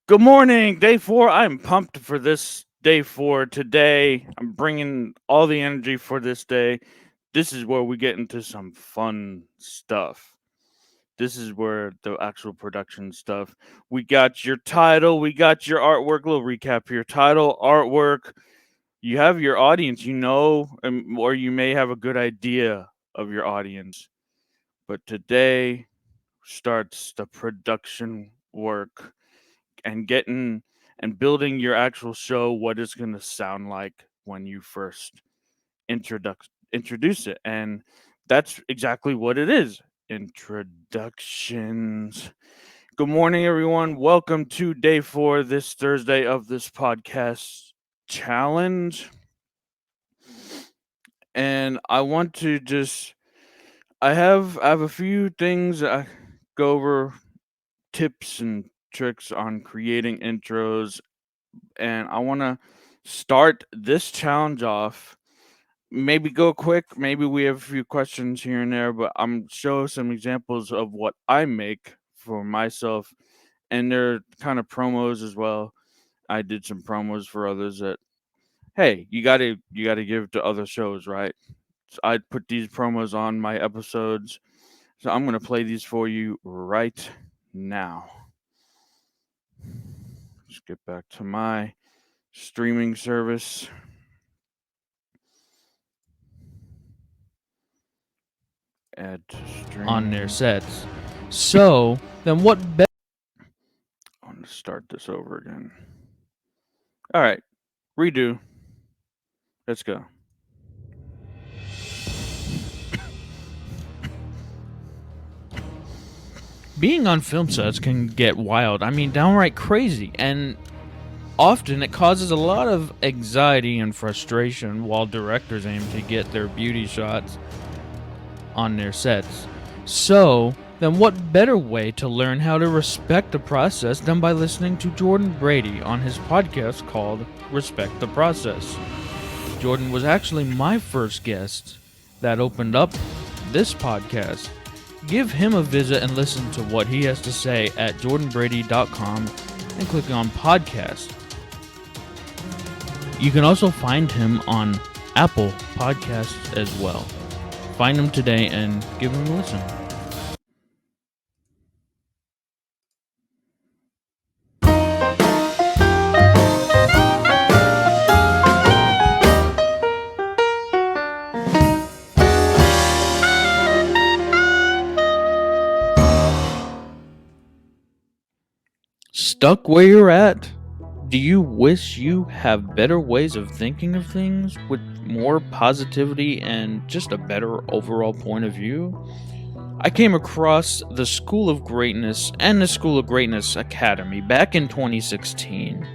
Good morning, day four. I'm pumped for this day four today. I'm bringing all the energy for this day. This is where we get into some fun stuff. This is where the actual production stuff. We got your title, we got your artwork. Little recap here: title, artwork. You have your audience, or you may have a good idea of your audience. But today starts the production work and getting and building your actual show, what it's going to sound like when you first introduce it. And that's exactly what it is: introductions. Good morning, everyone. Welcome to day four, this Thursday, of this podcast challenge. And I want to just I have a few things I go over, tips and tricks on creating intros, and I want to start this challenge off. Maybe go quick. Maybe we have a few questions here and there, but I'm show some examples of what I make for myself, and they're kind of promos as well. I did some promos for others that, hey, you gotta give to other shows, right? So I put these promos on my episodes, so I'm gonna play these for you right now. Let's get back to my streaming service. Add to On their stream. sets. So, then what better I'm gonna start this over again. All right, redo. Let's go. being on film sets can get wild. I mean, downright crazy. And often it causes a lot of anxiety and frustration while directors aim to get their beauty shots on their sets. So, then what better way to learn how to respect the process than by listening to Jordan Brady on his podcast called Respect the Process? Jordan was actually my first guest that opened up this podcast. Give him a visit and listen to what he has to say at jordanbrady.com and click on podcast. You can also find him on Apple Podcasts as well. Find him today and give him a listen. Stuck where you're at? Do you wish you have better ways of thinking of things with more positivity and just a better overall point of view? I came across the School of Greatness and the School of Greatness Academy back in 2016.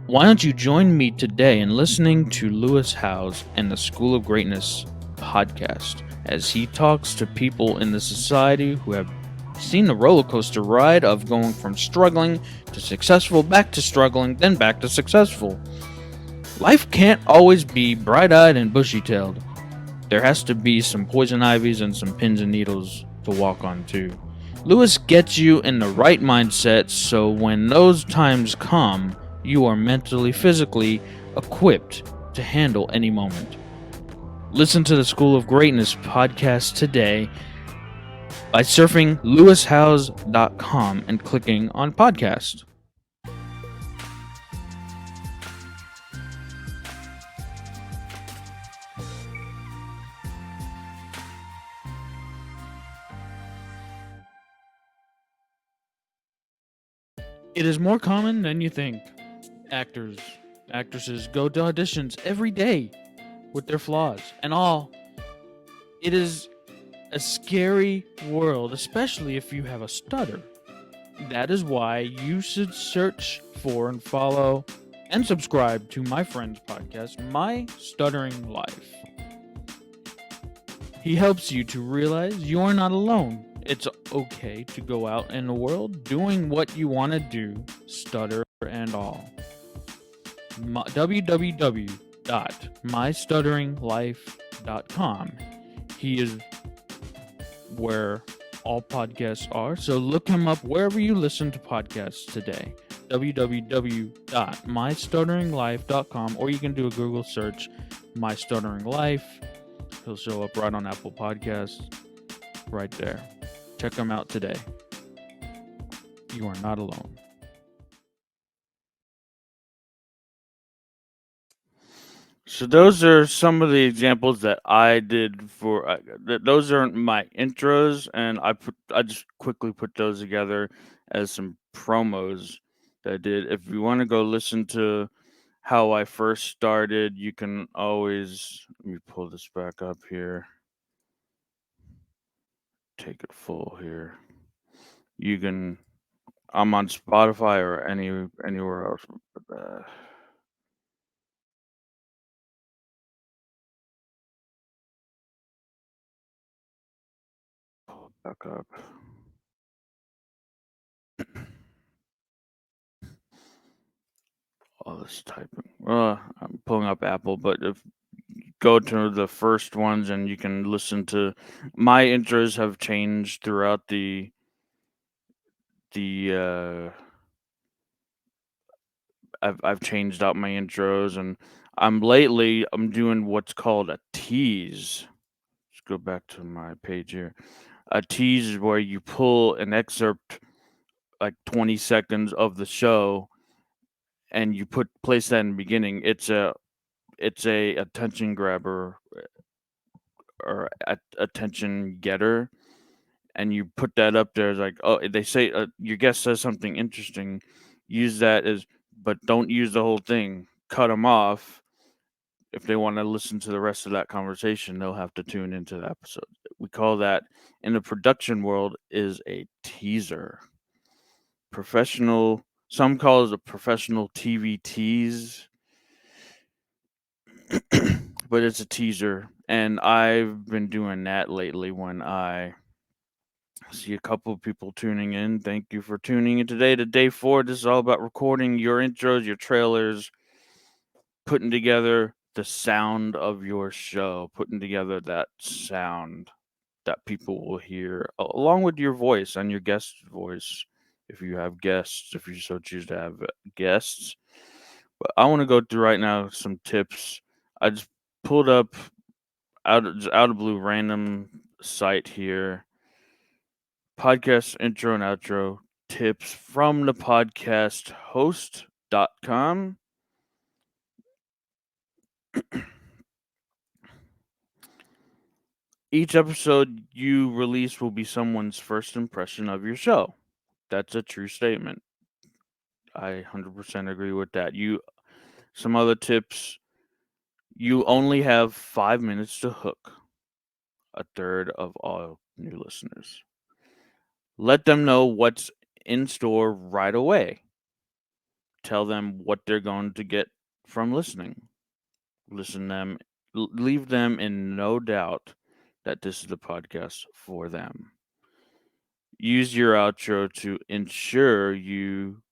Why don't you join me today in listening to Lewis Howes and the School of Greatness podcast as he talks to people in the society who have seen the roller coaster ride of going from struggling to successful, back to struggling, then back to successful. Life can't always be bright eyed and bushy tailed. There has to be some poison ivies and some pins and needles to walk on too. Lewis gets you in the right mindset so when those times come, you are mentally, physically equipped to handle any moment. Listen to the School of Greatness podcast today by surfing lewishowes.com and clicking on podcast. It is more common than you think. Actors, actresses go to auditions every day with their flaws and all. It is a scary world, especially if you have a stutter. That is why you should search for and follow and subscribe to my friend's podcast, My Stuttering Life. He helps you to realize you are not alone. It's okay to go out in the world doing what you want to do, stutter and all. www.mystutteringlife.com. He is where all podcasts are. So look him up wherever you listen to podcasts today. www.mystutteringlife.com, or you can do a Google search, My Stuttering Life. He'll show up right on Apple Podcasts, right there. Check him out today. You are not alone. So those are some of the examples that I did for. Those aren't my intros, and I just quickly put those together as some promos that I did. If you want to go listen to how I first started, you can always let me pull this back up here. Take it full here. You can. I'm on Spotify or anywhere else. Pull it back up. All this typing. I'm pulling up Apple, but if you go to the first ones and you can listen to my intros have changed throughout the I've changed out my intros, and I'm doing what's called a tease. Let's go back to my page here. A tease is where you pull an excerpt like 20 seconds of the show and you place that in the beginning. It's a attention grabber or attention getter, and you put that up there as like, oh, they say your guest says something interesting, use that as, but don't use the whole thing. Cut them off. If they want to listen to the rest of that conversation, they'll have to tune into the episode. We call that in the production world is a teaser. Professional, some call it a professional TV tease, but it's a teaser, and I've been doing that lately when I see a couple of people tuning in. Thank you for tuning in today to day 4. This is all about recording your intros, your trailers, putting together the sound of your show, putting together that sound that people will hear along with your voice and your guest's voice if you have guests, if you so choose to have guests. But I want to go through right now some tips. I just pulled up out of blue random site here. Podcast intro and outro tips from the podcast host.com. Each episode you release will be someone's first impression of your show. That's a true statement. I 100% agree with that. Some other tips. You only have 5 minutes to hook a third of all new listeners. Let them know what's in store right away. Tell them what they're going to get from listening. Leave them in no doubt that this is the podcast for them. Use your outro to ensure you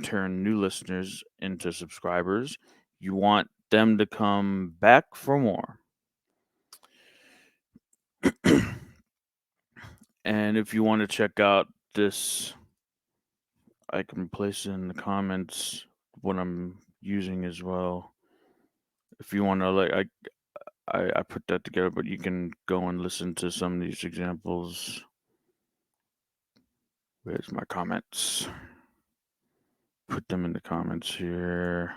turn new listeners into subscribers. You want them to come back for more. And if you want to check out this, I can place in the comments what I'm using as well. If you want to, like, I put that together, but you can go and listen to some of these examples. Where's my comments? Put them in the comments here.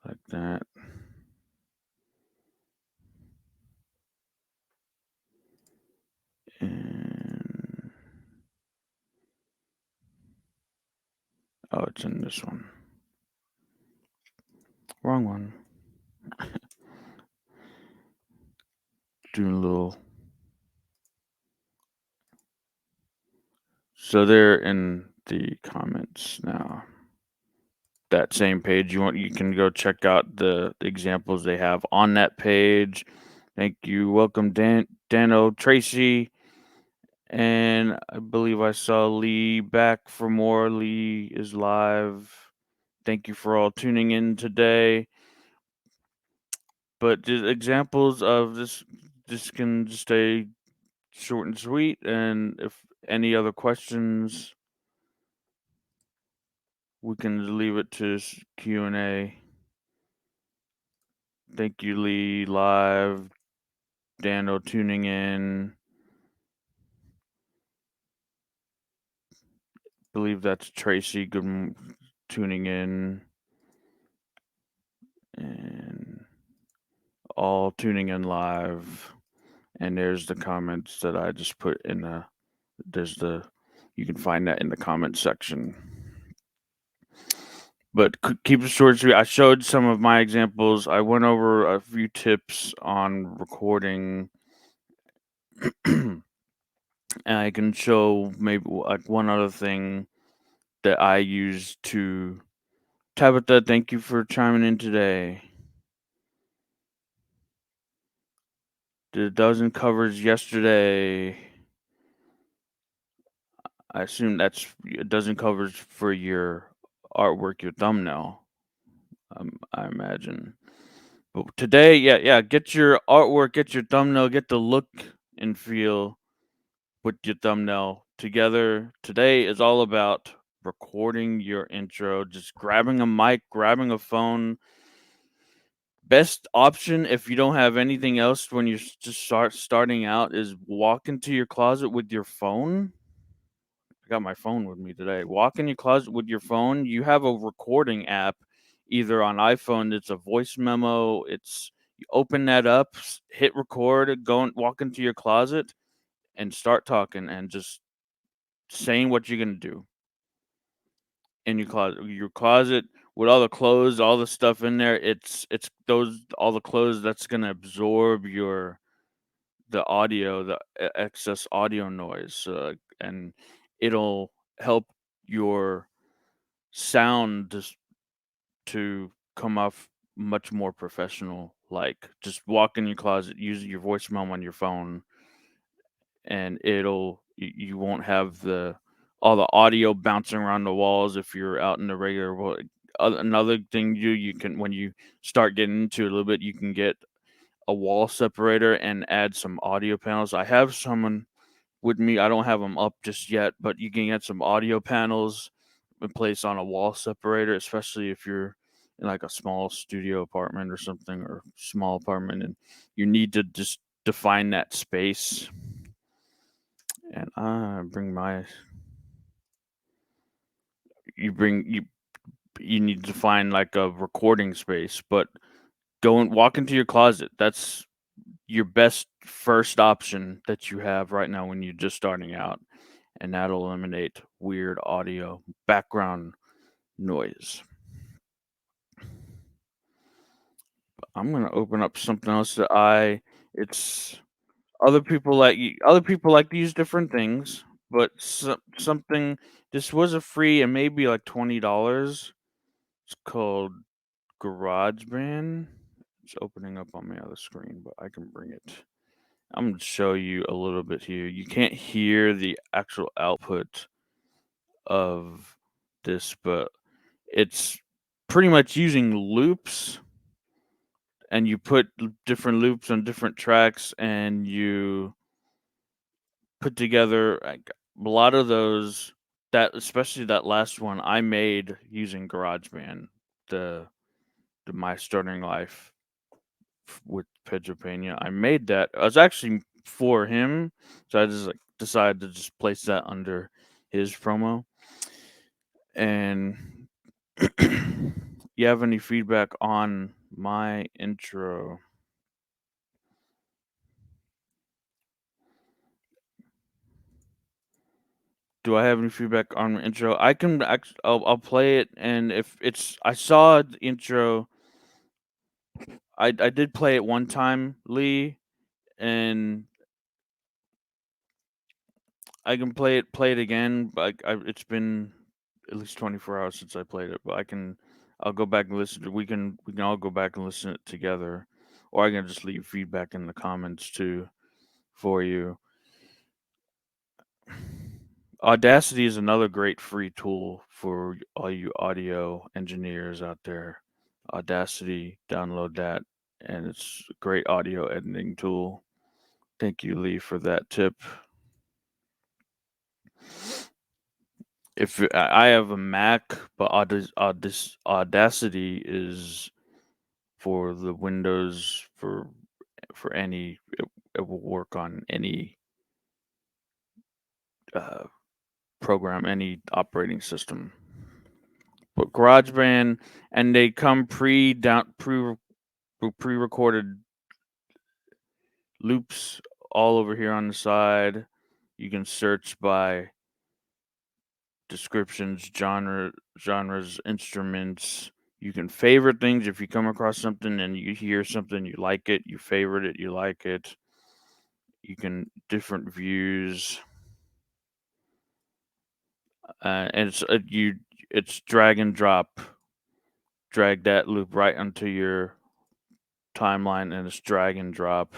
Like that. And oh, it's in this one. Wrong one. Doing a little. So they're in the comments now. That same page you can go check out the examples they have on that page. Thank you. Welcome Dano Tracy. And I believe I saw Lee back for more. Lee is live. Thank you for all tuning in today. But just examples of this can stay short and sweet. And if any other questions, we can leave it to Q&A. Thank you, Lee, live, Dano tuning in. Believe that's Tracy. Tuning in, and all tuning in live. And there's the comments that I just put in the. You can find that in the comment section. But keep it short and sweet. I showed some of my examples. I went over a few tips on recording. And I can show maybe like one other thing that I use to. Tabitha, thank you for chiming in today. Did a dozen covers yesterday. I assume that's a dozen covers for your artwork, your thumbnail. I imagine. But today, yeah, get your artwork, get your thumbnail, get the look and feel with your thumbnail together. Today is all about recording your intro, just grabbing a mic, grabbing a phone. Best option if you don't have anything else when you're just starting out is walk into your closet with your phone. I got my phone with me today. Walk in your closet with your phone. You have a recording app, either on iPhone. It's a voice memo. It's you open that up, hit record, go and walk into your closet, and start talking and just saying what you're gonna do in your closet. Your closet with all the clothes, all the stuff in there. It's those all the clothes that's gonna absorb the audio, the excess audio noise, and it'll help your sound to come off much more professional. Like just walk in your closet, use your voice memo on your phone, and you won't have the all the audio bouncing around the walls if you're out in the regular world. Another thing you can when you start getting into it a little bit, you can get a wall separator and add some audio panels. I have someone with me. I don't have them up just yet, but you can get some audio panels and place on a wall separator, especially if you're in like a small studio apartment or something, or small apartment, and you need to just define that space. And I bring my you need to find like a recording space, but go and walk into your closet. That's your best first option that you have right now when you're just starting out, and that'll eliminate weird audio background noise. I'm gonna open up something else that it's other people like to use different things, but something this was a free and maybe like $20. It's called GarageBand. It's opening up on my other screen, but I can bring it. I'm gonna show you a little bit here. You can't hear the actual output of this, but it's pretty much using loops, and you put different loops on different tracks, and you put together like a lot of those. That especially that last one I made using GarageBand, the my starting life with Pedro Pena. I made that. I was actually for him, so I just like decided to just place that under his promo. And you have any feedback on my intro? Do I have any feedback on my intro? I can actually, I'll play it, and if it's, I saw the intro. I did play it one time, Lee, and I can play it again. But it's been at least 24 hours since I played it, but I'll go back and listen to. We can all go back and listen to it together, or I can just leave feedback in the comments too for you. Audacity is another great free tool for all you audio engineers out there. Audacity, download that, and it's a great audio editing tool Thank you, Lee, for that tip. If I have a Mac, but Audacity is for the Windows for any it will work on any uh, program, any operating system. But GarageBand, and they come pre-recorded loops all over here on the side. You can search by descriptions, genres, instruments. You can favorite things if you come across something and you hear something, you like it, you favorite it, you like it. You can different views, and it's drag and drop. Drag that loop right onto your timeline, and it's drag and drop,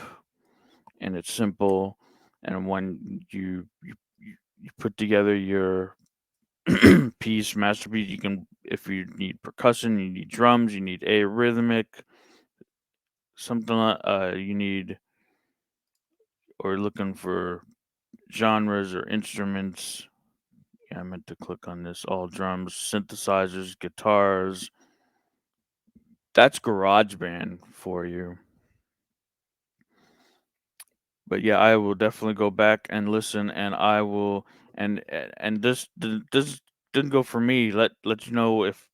and it's simple. And when you put together your masterpiece, you can, if you need percussion, you need drums, you need arrhythmic, something like you need, or looking for genres or instruments. Yeah, I meant to click on this. All drums, synthesizers, guitars. That's GarageBand for you. But yeah, I will definitely go back and listen, and I will, and this didn't go for me. Let you know if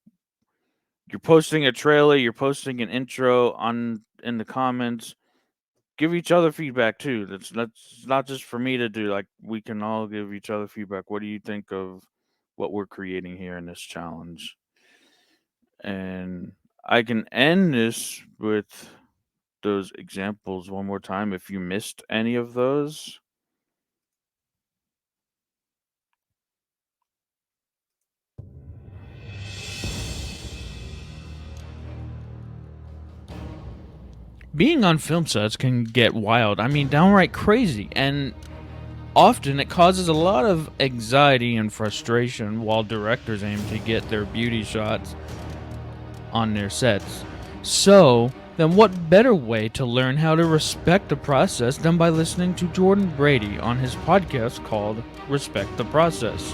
you're posting a trailer, you're posting an intro in the comments. Give each other feedback too. That's not just for me to do. Like, we can all give each other feedback. What do you think of what we're creating here in this challenge? And I can end this with those examples one more time if you missed any of those. Being on film sets can get wild. I mean, downright crazy. And often it causes a lot of anxiety and frustration while directors aim to get their beauty shots on their sets. So, then what better way to learn how to respect the process than by listening to Jordan Brady on his podcast called Respect the Process.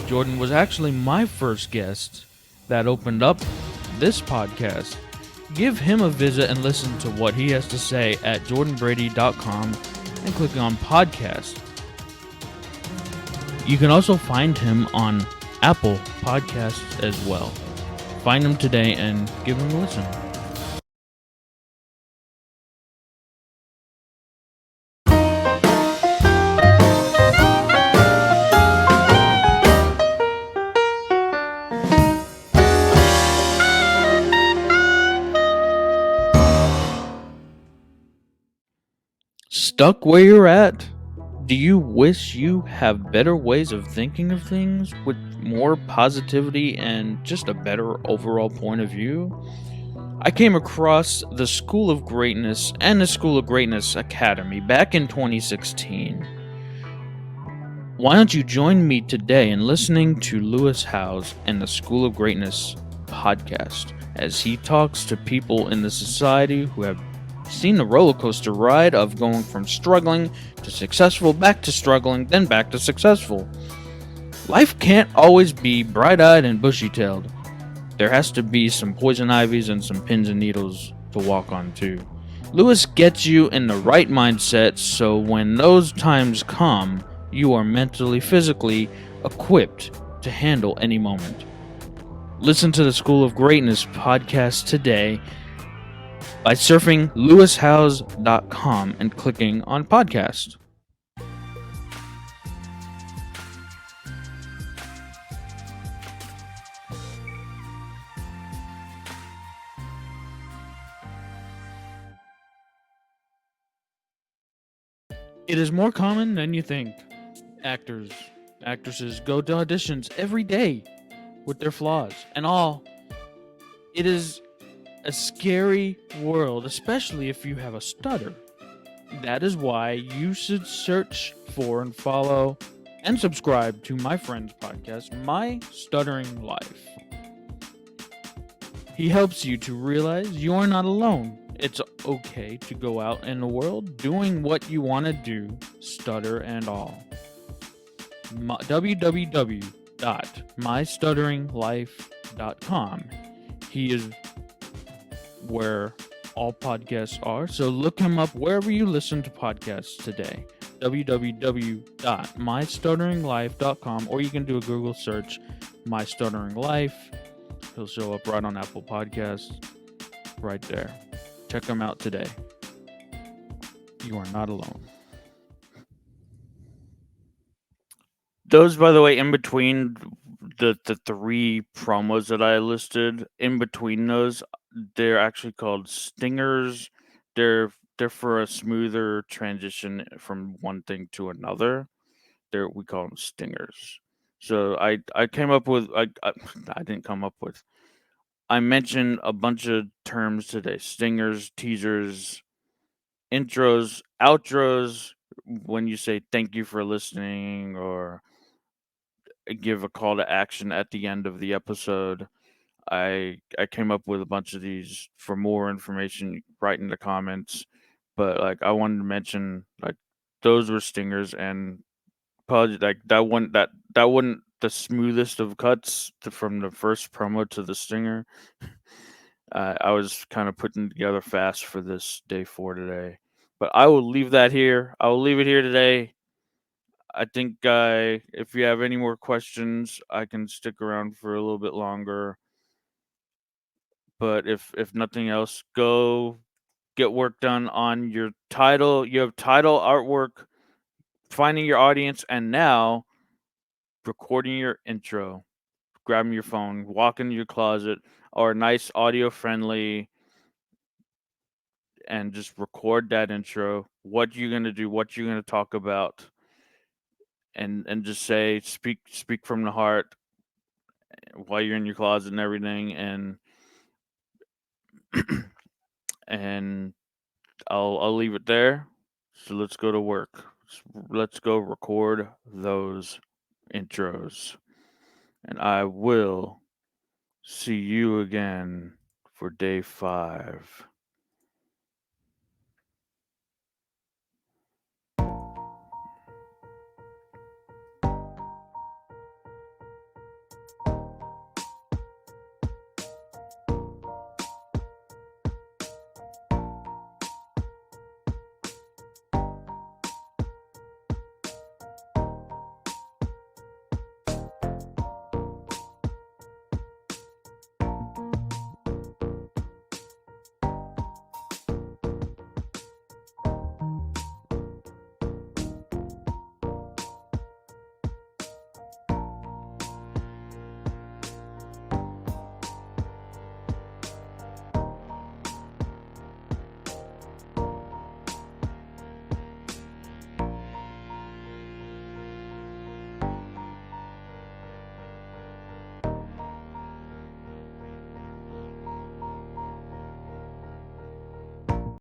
Jordan was actually my first guest that opened up this podcast. Give him a visit and listen to what he has to say at jordanbrady.com and click on podcast. You can also find him on Apple Podcasts as well. Find him today and give him a listen. Stuck where you're at? Do you wish you have better ways of thinking of things with more positivity and just a better overall point of view? I came across the School of Greatness and the School of Greatness Academy back in 2016. Why don't you join me today in listening to Lewis Howes and the School of Greatness podcast as he talks to people in the society who have seen the roller coaster ride of going from struggling to successful, back to struggling, then back to successful. Life can't always be bright-eyed and bushy-tailed. There has to be some poison ivies and some pins and needles to walk on too. Lewis gets you in the right mindset so when those times come, you are mentally, physically equipped to handle any moment. Listen to the School of Greatness podcast today by surfing lewishowes.com and clicking on podcast. It is more common than you think. Actresses go to auditions every day with their flaws and all. It is a scary world, especially if you have a stutter. That is why you should search for and follow and subscribe to my friend's podcast, My Stuttering Life. He helps you to realize you are not alone It's okay to go out in the world doing what you want to do, stutter and all. www.mystutteringlife.com. He is where all podcasts are, so look him up wherever you listen to podcasts today. www.mystutteringlife.com, or you can do a Google search, My Stuttering Life. He'll show up right on Apple Podcasts, right there. Check him out today. You are not alone. Those, by the way, in between the 3 promos that I listed, in between those, they're actually called stingers. They're for a smoother transition from one thing to another. We call them stingers. So I came up with I didn't come up with. I mentioned a bunch of terms today: stingers, teasers, intros, outros. When you say thank you for listening, or give a call to action at the end of the episode. I came up with a bunch of these. For more information, write in the comments. But like, I wanted to mention, like, those were stingers, and probably like that one that wasn't the smoothest of cuts from the first promo to the stinger. I was kind of putting together fast for this day 4 today, but I will leave that here. I will leave it here today. I think if you have any more questions, I can stick around for a little bit longer. But if nothing else, go get work done on your title. You have title, artwork, finding your audience, and now recording your intro. Grabbing your phone, walk into your closet, or nice audio friendly, and just record that intro. What you're gonna do, what you're gonna talk about, and just speak from the heart while you're in your closet and everything, and I'll leave it there. So let's go to work. Let's go record those intros, and I will see you again for day 5.